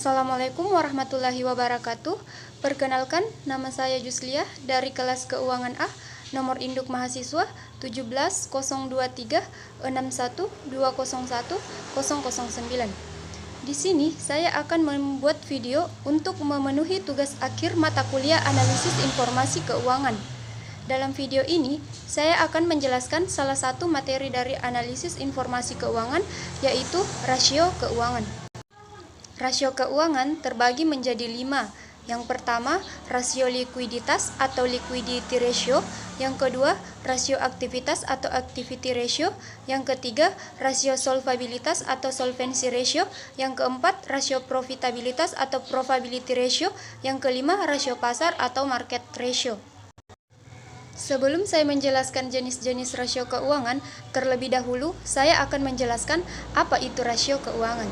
Assalamualaikum warahmatullahi wabarakatuh. Perkenalkan, nama saya Jusliah dari kelas Keuangan A, nomor induk mahasiswa 1702361201009. Di sini saya akan membuat video untuk memenuhi tugas akhir mata kuliah Analisis Informasi Keuangan. Dalam video ini, saya akan menjelaskan salah satu materi dari Analisis Informasi Keuangan, yaitu rasio keuangan. Rasio keuangan terbagi menjadi 5. Yang pertama, rasio likuiditas atau liquidity ratio. Yang kedua, rasio aktivitas atau activity ratio. Yang ketiga, rasio solvabilitas atau solvency ratio. Yang keempat, rasio profitabilitas atau profitability ratio. Yang kelima, rasio pasar atau market ratio. Sebelum saya menjelaskan jenis-jenis rasio keuangan, terlebih dahulu saya akan menjelaskan apa itu rasio keuangan.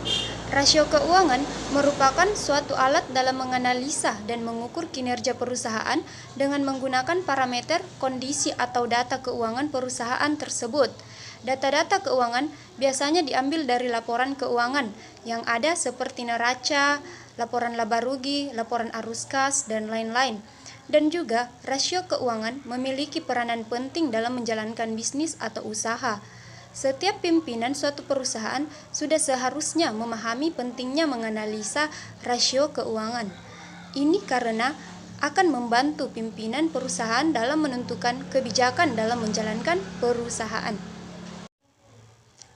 Rasio keuangan merupakan suatu alat dalam menganalisa dan mengukur kinerja perusahaan dengan menggunakan parameter, kondisi atau data keuangan perusahaan tersebut. Data-data keuangan biasanya diambil dari laporan keuangan yang ada seperti neraca, laporan laba rugi, laporan arus kas, dan lain-lain. Dan juga, rasio keuangan memiliki peranan penting dalam menjalankan bisnis atau usaha. Setiap pimpinan suatu perusahaan sudah seharusnya memahami pentingnya menganalisa rasio keuangan. Ini karena akan membantu pimpinan perusahaan dalam menentukan kebijakan dalam menjalankan perusahaan.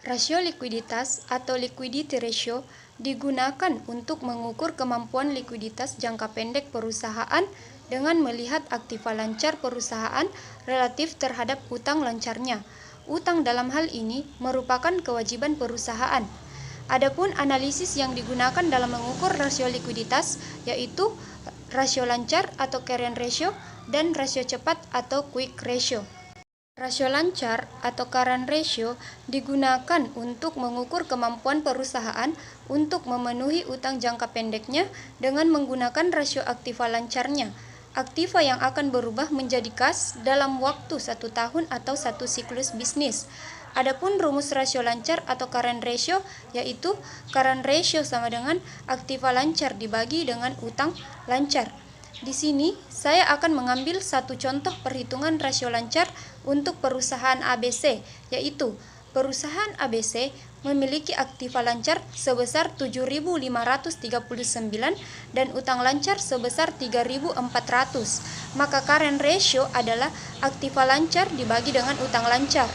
Rasio likuiditas atau liquidity ratio digunakan untuk mengukur kemampuan likuiditas jangka pendek perusahaan dengan melihat aktiva lancar perusahaan relatif terhadap utang lancarnya. Utang dalam hal ini merupakan kewajiban perusahaan. Adapun analisis yang digunakan dalam mengukur rasio likuiditas yaitu rasio lancar atau current ratio dan rasio cepat atau quick ratio. Rasio lancar atau current ratio digunakan untuk mengukur kemampuan perusahaan untuk memenuhi utang jangka pendeknya dengan menggunakan rasio aktiva lancarnya. Aktiva yang akan berubah menjadi kas dalam waktu 1 tahun atau 1 siklus bisnis. Adapun rumus rasio lancar atau current ratio yaitu current ratio sama dengan aktiva lancar dibagi dengan utang lancar. Di sini saya akan mengambil satu contoh perhitungan rasio lancar untuk perusahaan ABC, yaitu perusahaan ABC memiliki aktiva lancar sebesar 7.539 dan utang lancar sebesar 3.400. Maka current ratio adalah aktiva lancar dibagi dengan utang lancar,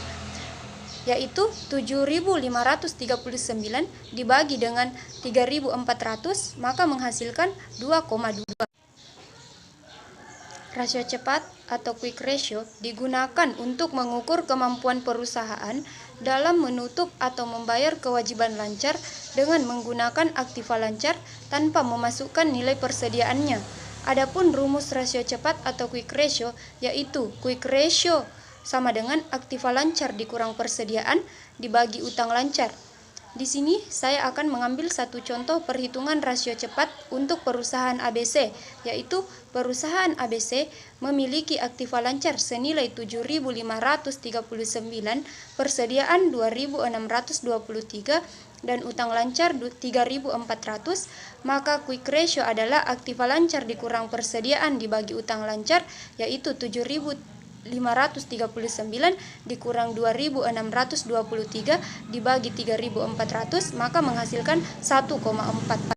yaitu 7.539 dibagi dengan 3.400, maka menghasilkan 2,2. Rasio cepat atau quick ratio digunakan untuk mengukur kemampuan perusahaan dalam menutup atau membayar kewajiban lancar dengan menggunakan aktiva lancar tanpa memasukkan nilai persediaannya. Adapun rumus rasio cepat atau quick ratio yaitu quick ratio sama dengan aktiva lancar dikurang persediaan dibagi utang lancar. Di sini saya akan mengambil satu contoh perhitungan rasio cepat untuk perusahaan ABC, yaitu perusahaan ABC memiliki aktiva lancar senilai 7.539, persediaan 2.623 dan utang lancar 3.400, maka quick ratio adalah aktiva lancar dikurang persediaan dibagi utang lancar, yaitu 7.539 dikurang 2.623 dibagi 3.400, maka menghasilkan 1,4.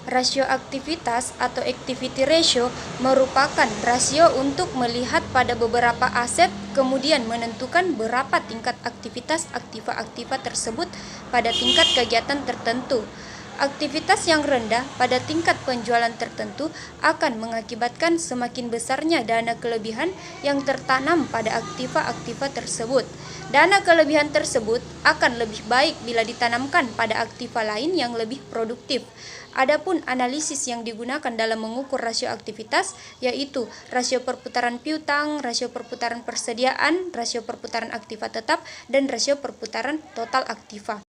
Rasio aktivitas atau activity ratio merupakan rasio untuk melihat pada beberapa aset kemudian menentukan berapa tingkat aktivitas aktiva-aktiva tersebut pada tingkat kegiatan tertentu. Aktivitas yang rendah pada tingkat penjualan tertentu akan mengakibatkan semakin besarnya dana kelebihan yang tertanam pada aktiva-aktiva tersebut. Dana kelebihan tersebut akan lebih baik bila ditanamkan pada aktiva lain yang lebih produktif. Adapun analisis yang digunakan dalam mengukur rasio aktivitas yaitu rasio perputaran piutang, rasio perputaran persediaan, rasio perputaran aktiva tetap, dan rasio perputaran total aktiva.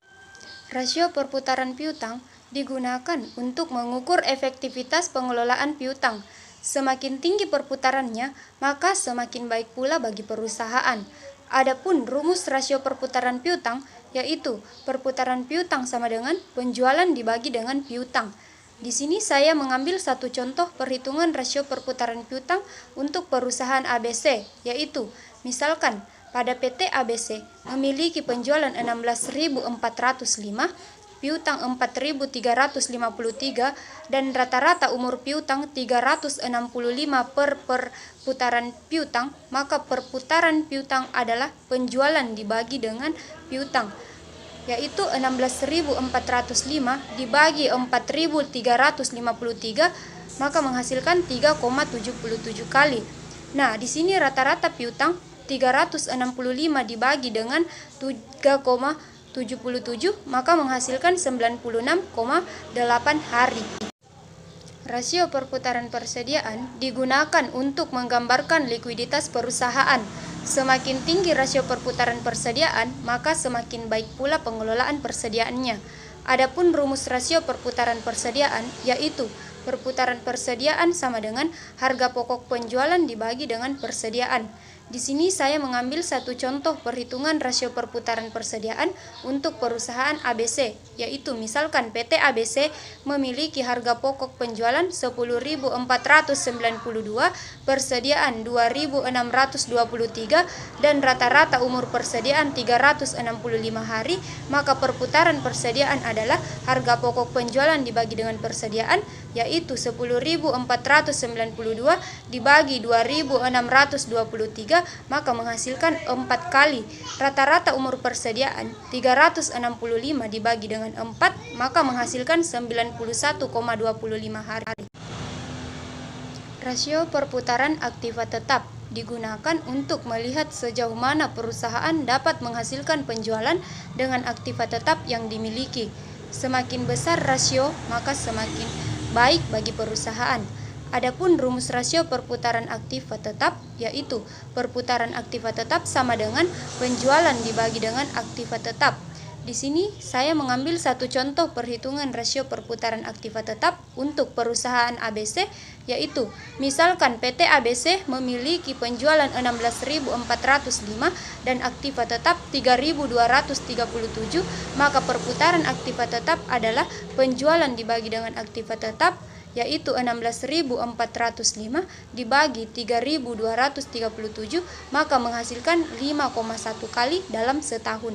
Rasio perputaran piutang digunakan untuk mengukur efektivitas pengelolaan piutang. Semakin tinggi perputarannya, maka semakin baik pula bagi perusahaan. Adapun rumus rasio perputaran piutang yaitu perputaran piutang sama dengan penjualan dibagi dengan piutang. Di sini saya mengambil satu contoh perhitungan rasio perputaran piutang untuk perusahaan ABC, yaitu misalkan pada PT ABC memiliki penjualan 16.405, piutang 4.353, dan rata-rata umur piutang 365 per perputaran piutang, maka perputaran piutang adalah penjualan dibagi dengan piutang, yaitu 16.405 dibagi 4.353, maka menghasilkan 3,77 kali. Nah, di sini rata-rata piutang 365 dibagi dengan 3,77, maka menghasilkan 96,8 hari. Rasio perputaran persediaan digunakan untuk menggambarkan likuiditas perusahaan. Semakin tinggi rasio perputaran persediaan, maka semakin baik pula pengelolaan persediaannya. Adapun rumus rasio perputaran persediaan yaitu perputaran persediaan sama dengan harga pokok penjualan dibagi dengan persediaan. Di sini saya mengambil satu contoh perhitungan rasio perputaran persediaan untuk perusahaan ABC, yaitu misalkan PT ABC memiliki harga pokok penjualan 10.492, persediaan 2.623, dan rata-rata umur persediaan 365 hari, maka perputaran persediaan adalah harga pokok penjualan dibagi dengan persediaan, yaitu 10.492 dibagi 2.623, maka menghasilkan 4 kali. Rata-rata umur persediaan 365 dibagi dengan 4, maka menghasilkan 91,25 hari. Rasio perputaran aktiva tetap digunakan untuk melihat sejauh mana perusahaan dapat menghasilkan penjualan dengan aktiva tetap yang dimiliki. Semakin besar rasio, maka semakin baik bagi perusahaan. Adapun rumus rasio perputaran aktiva tetap yaitu perputaran aktiva tetap sama dengan penjualan dibagi dengan aktiva tetap. Di sini saya mengambil satu contoh perhitungan rasio perputaran aktiva tetap untuk perusahaan ABC, yaitu misalkan PT ABC memiliki penjualan 16.405 dan aktiva tetap 3.237, maka perputaran aktiva tetap adalah penjualan dibagi dengan aktiva tetap, yaitu 16.405 dibagi 3.237, maka menghasilkan 5,1 kali dalam setahun.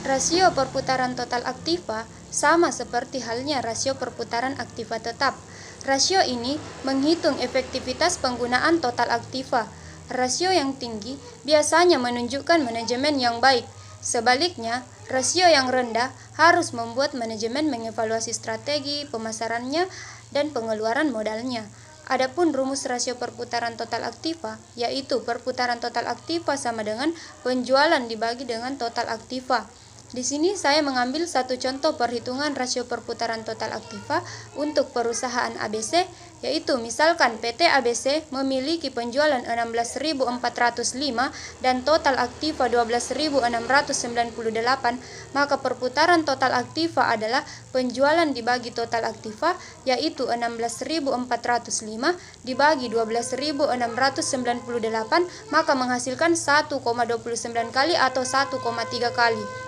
Rasio perputaran total aktiva sama seperti halnya rasio perputaran aktiva tetap. Rasio ini menghitung efektivitas penggunaan total aktiva. Rasio yang tinggi biasanya menunjukkan manajemen yang baik. Sebaliknya, rasio yang rendah harus membuat manajemen mengevaluasi strategi pemasarannya dan pengeluaran modalnya. Adapun rumus rasio perputaran total aktiva yaitu perputaran total aktiva sama dengan penjualan dibagi dengan total aktiva. Di sini saya mengambil satu contoh perhitungan rasio perputaran total aktiva untuk perusahaan ABC, yaitu misalkan PT ABC memiliki penjualan 16.405 dan total aktiva 12.698, maka perputaran total aktiva adalah penjualan dibagi total aktiva, yaitu 16.405 dibagi 12.698, maka menghasilkan 1,29 kali atau 1,3 kali.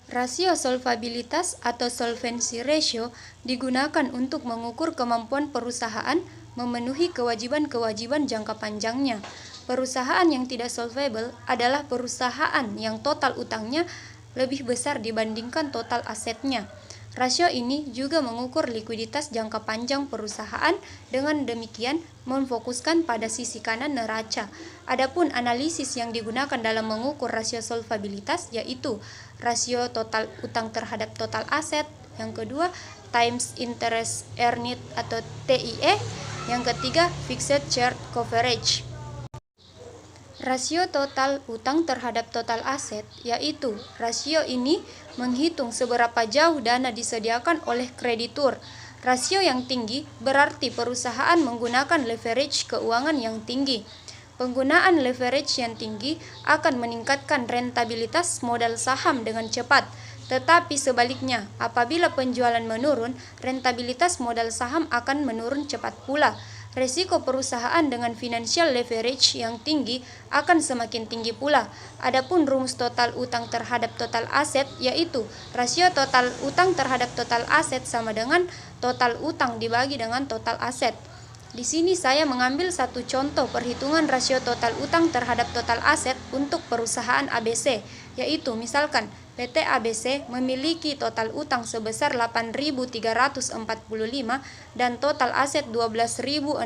Rasio solvabilitas atau solvency ratio digunakan untuk mengukur kemampuan perusahaan memenuhi kewajiban-kewajiban jangka panjangnya. Perusahaan yang tidak solvable adalah perusahaan yang total utangnya lebih besar dibandingkan total asetnya. Rasio ini juga mengukur likuiditas jangka panjang perusahaan, dengan demikian memfokuskan pada sisi kanan neraca. Adapun analisis yang digunakan dalam mengukur rasio solvabilitas yaitu rasio total utang terhadap total aset, yang kedua times interest earned atau TIE, yang ketiga fixed charge coverage. Rasio total utang terhadap total aset, yaitu rasio ini menghitung seberapa jauh dana disediakan oleh kreditur. Rasio yang tinggi berarti perusahaan menggunakan leverage keuangan yang tinggi. Penggunaan leverage yang tinggi akan meningkatkan rentabilitas modal saham dengan cepat. Tetapi sebaliknya, apabila penjualan menurun, rentabilitas modal saham akan menurun cepat pula. Resiko perusahaan dengan financial leverage yang tinggi akan semakin tinggi pula. Adapun rumus total utang terhadap total aset, yaitu rasio total utang terhadap total aset sama dengan total utang dibagi dengan total aset. Di sini saya mengambil satu contoh perhitungan rasio total utang terhadap total aset untuk perusahaan ABC, yaitu misalkan PT ABC memiliki total utang sebesar 8.345 dan total aset 12.698,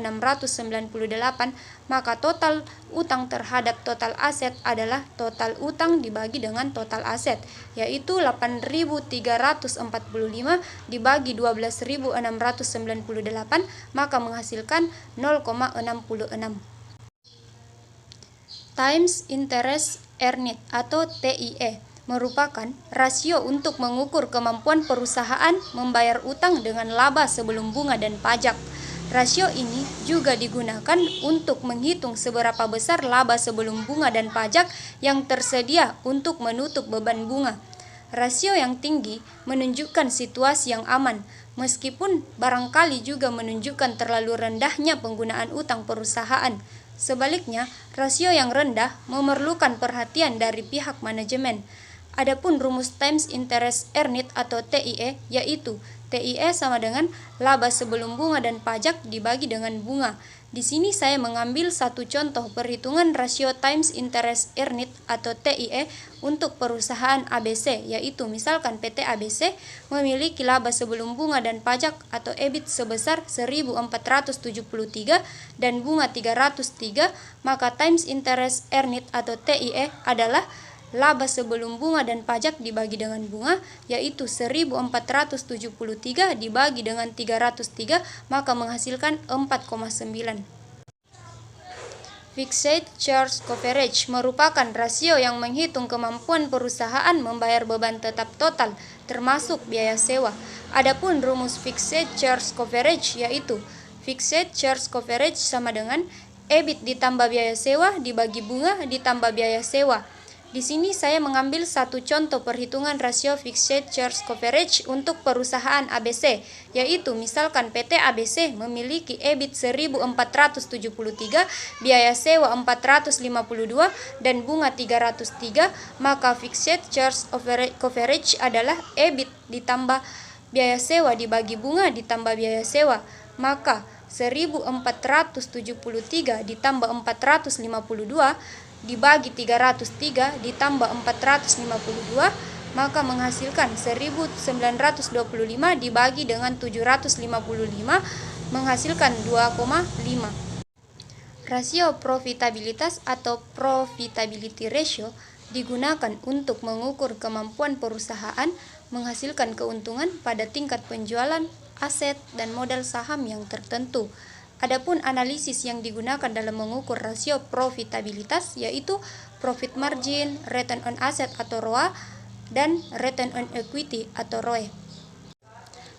maka total utang terhadap total aset adalah total utang dibagi dengan total aset, yaitu 8.345 dibagi 12.698, maka menghasilkan 0,66. Times Interest Earned atau TIE merupakan rasio untuk mengukur kemampuan perusahaan membayar utang dengan laba sebelum bunga dan pajak. Rasio ini juga digunakan untuk menghitung seberapa besar laba sebelum bunga dan pajak yang tersedia untuk menutup beban bunga. Rasio yang tinggi menunjukkan situasi yang aman, meskipun barangkali juga menunjukkan terlalu rendahnya penggunaan utang perusahaan. Sebaliknya, rasio yang rendah memerlukan perhatian dari pihak manajemen. Adapun rumus Times Interest Earned atau TIE, yaitu TIE sama dengan laba sebelum bunga dan pajak dibagi dengan bunga. Di sini saya mengambil satu contoh perhitungan rasio Times Interest Earned atau TIE untuk perusahaan ABC, yaitu misalkan PT ABC memiliki laba sebelum bunga dan pajak atau EBIT sebesar 1.473 dan bunga 303, maka Times Interest Earned atau TIE adalah laba sebelum bunga dan pajak dibagi dengan bunga, yaitu 1.473 dibagi dengan 303, maka menghasilkan 4,9. Fixed Charge Coverage merupakan rasio yang menghitung kemampuan perusahaan membayar beban tetap total, termasuk biaya sewa. Adapun rumus Fixed Charge Coverage yaitu Fixed Charge Coverage sama dengan EBIT ditambah biaya sewa dibagi bunga ditambah biaya sewa. Di sini saya mengambil satu contoh perhitungan rasio Fixed Charge Coverage untuk perusahaan ABC, yaitu misalkan PT ABC memiliki EBIT 1.473, biaya sewa 452, dan bunga 303, maka Fixed Charge Coverage adalah EBIT ditambah biaya sewa dibagi bunga ditambah biaya sewa, maka 1.473 ditambah 452 dibagi 303 ditambah 452, maka menghasilkan 1925 dibagi dengan 755 menghasilkan 2,5. Rasio profitabilitas atau profitability ratio digunakan untuk mengukur kemampuan perusahaan menghasilkan keuntungan pada tingkat penjualan aset dan modal saham yang tertentu. Adapun analisis yang digunakan dalam mengukur rasio profitabilitas yaitu profit margin, return on asset atau ROA, dan return on equity atau ROE.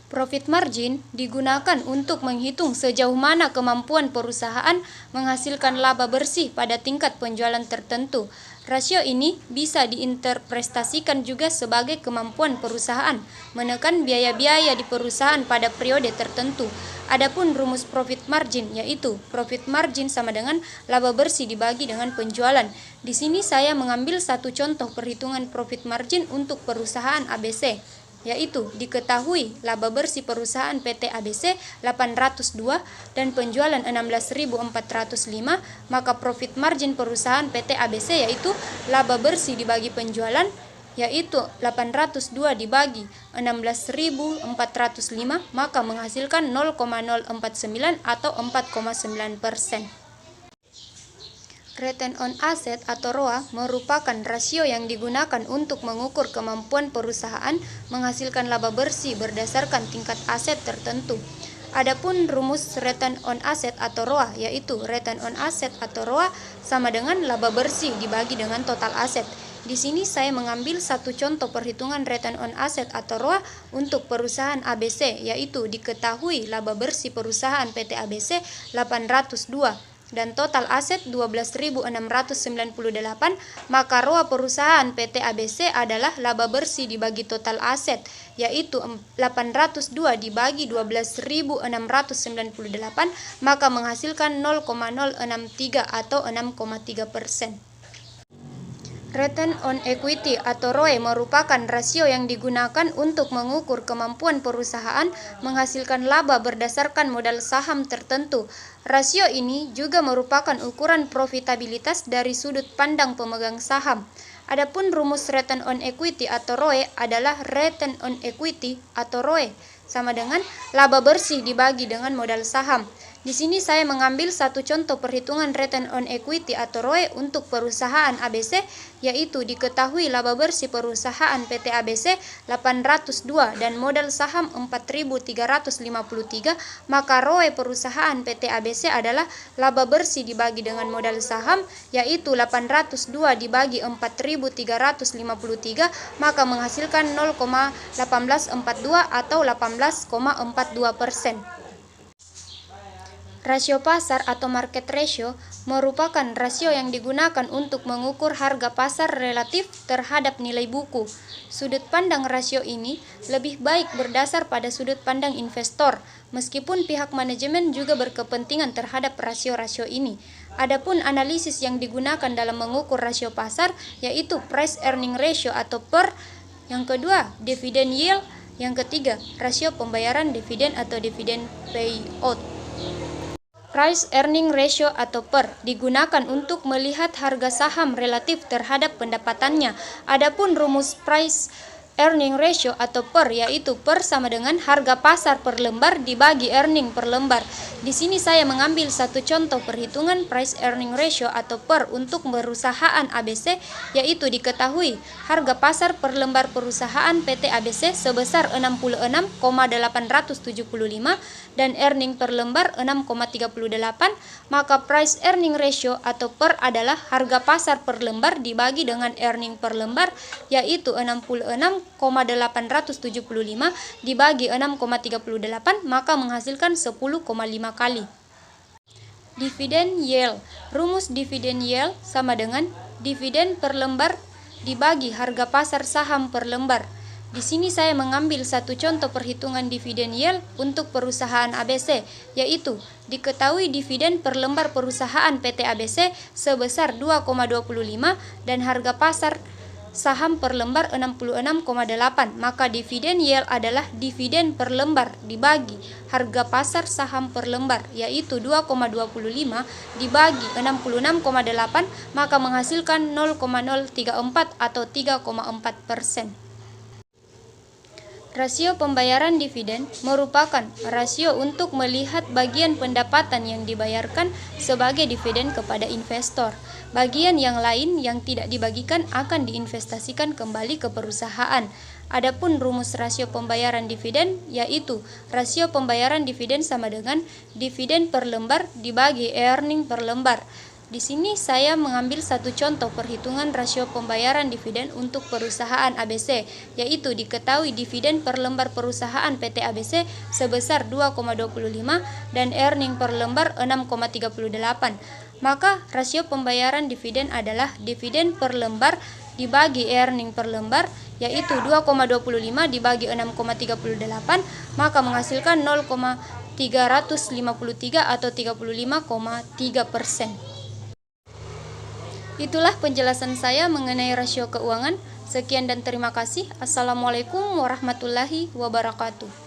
Profit margin digunakan untuk menghitung sejauh mana kemampuan perusahaan menghasilkan laba bersih pada tingkat penjualan tertentu. Rasio ini bisa diinterpretasikan juga sebagai kemampuan perusahaan menekan biaya-biaya di perusahaan pada periode tertentu. Adapun rumus profit margin yaitu profit margin sama dengan laba bersih dibagi dengan penjualan. Di sini saya mengambil satu contoh perhitungan profit margin untuk perusahaan ABC, yaitu diketahui laba bersih perusahaan PT ABC 802 dan penjualan 16.405, maka profit margin perusahaan PT ABC yaitu laba bersih dibagi penjualan, yaitu 802 dibagi 16.405, maka menghasilkan 0,049 atau 4,9%. Return on asset atau ROA merupakan rasio yang digunakan untuk mengukur kemampuan perusahaan menghasilkan laba bersih berdasarkan tingkat aset tertentu. Adapun rumus return on asset atau ROA yaitu return on asset atau ROA sama dengan laba bersih dibagi dengan total aset. Di sini saya mengambil satu contoh perhitungan return on asset atau ROA untuk perusahaan ABC, yaitu diketahui laba bersih perusahaan PT ABC 802 dan total aset 12.698, maka ROA perusahaan PT ABC adalah laba bersih dibagi total aset, yaitu 802 dibagi 12.698, maka menghasilkan 0,063 atau 6,3%. Return on equity atau ROE merupakan rasio yang digunakan untuk mengukur kemampuan perusahaan menghasilkan laba berdasarkan modal saham tertentu. Rasio ini juga merupakan ukuran profitabilitas dari sudut pandang pemegang saham. Adapun rumus return on equity atau ROE adalah return on equity atau ROE sama dengan laba bersih dibagi dengan modal saham. Di sini saya mengambil satu contoh perhitungan return on equity atau ROE untuk perusahaan ABC, yaitu diketahui laba bersih perusahaan PT ABC 802 dan modal saham 4.353, maka ROE perusahaan PT ABC adalah laba bersih dibagi dengan modal saham, yaitu 802 dibagi 4.353, maka menghasilkan 0,1842 atau 18,42%. Rasio pasar atau market ratio merupakan rasio yang digunakan untuk mengukur harga pasar relatif terhadap nilai buku. Sudut pandang rasio ini lebih baik berdasar pada sudut pandang investor, meskipun pihak manajemen juga berkepentingan terhadap rasio-rasio ini. Adapun analisis yang digunakan dalam mengukur rasio pasar yaitu price earning ratio atau PER, yang kedua dividend yield, yang ketiga rasio pembayaran dividen atau dividend payout. Price earning ratio atau PER digunakan untuk melihat harga saham relatif terhadap pendapatannya. Adapun rumus price earning ratio atau PER yaitu PER sama dengan harga pasar per lembar dibagi earning per lembar. Di sini saya mengambil satu contoh perhitungan price earning ratio atau PER untuk perusahaan ABC, yaitu diketahui harga pasar per lembar perusahaan PT ABC sebesar 66,875 dan earning per lembar 6,38, maka price earning ratio atau PER adalah harga pasar per lembar dibagi dengan earning per lembar, yaitu 66,875 dibagi 6,38, maka menghasilkan 10,5 kali. Dividen yield. Rumus dividen yield sama dengan dividen per lembar dibagi harga pasar saham per lembar. Di sini saya mengambil satu contoh perhitungan dividen yield untuk perusahaan ABC, yaitu diketahui dividen per lembar perusahaan PT ABC sebesar 2,25 dan harga pasar saham per lembar 66,8, maka dividen yield adalah dividen per lembar dibagi harga pasar saham per lembar, yaitu 2,25 dibagi 66,8, maka menghasilkan 0,034 atau 3,4%. Rasio pembayaran dividen merupakan rasio untuk melihat bagian pendapatan yang dibayarkan sebagai dividen kepada investor. Bagian yang lain yang tidak dibagikan akan diinvestasikan kembali ke perusahaan. Adapun rumus rasio pembayaran dividen yaitu rasio pembayaran dividen sama dengan dividen per lembar dibagi earning per lembar. Di sini saya mengambil satu contoh perhitungan rasio pembayaran dividen untuk perusahaan ABC, yaitu diketahui dividen per lembar perusahaan PT ABC sebesar 2,25 dan earning per lembar 6,38. Maka rasio pembayaran dividen adalah dividen per lembar dibagi earning per lembar, yaitu 2,25 dibagi 6,38, maka menghasilkan 0,353 atau 35,3%. Itulah penjelasan saya mengenai rasio keuangan. Sekian dan terima kasih. Assalamualaikum warahmatullahi wabarakatuh.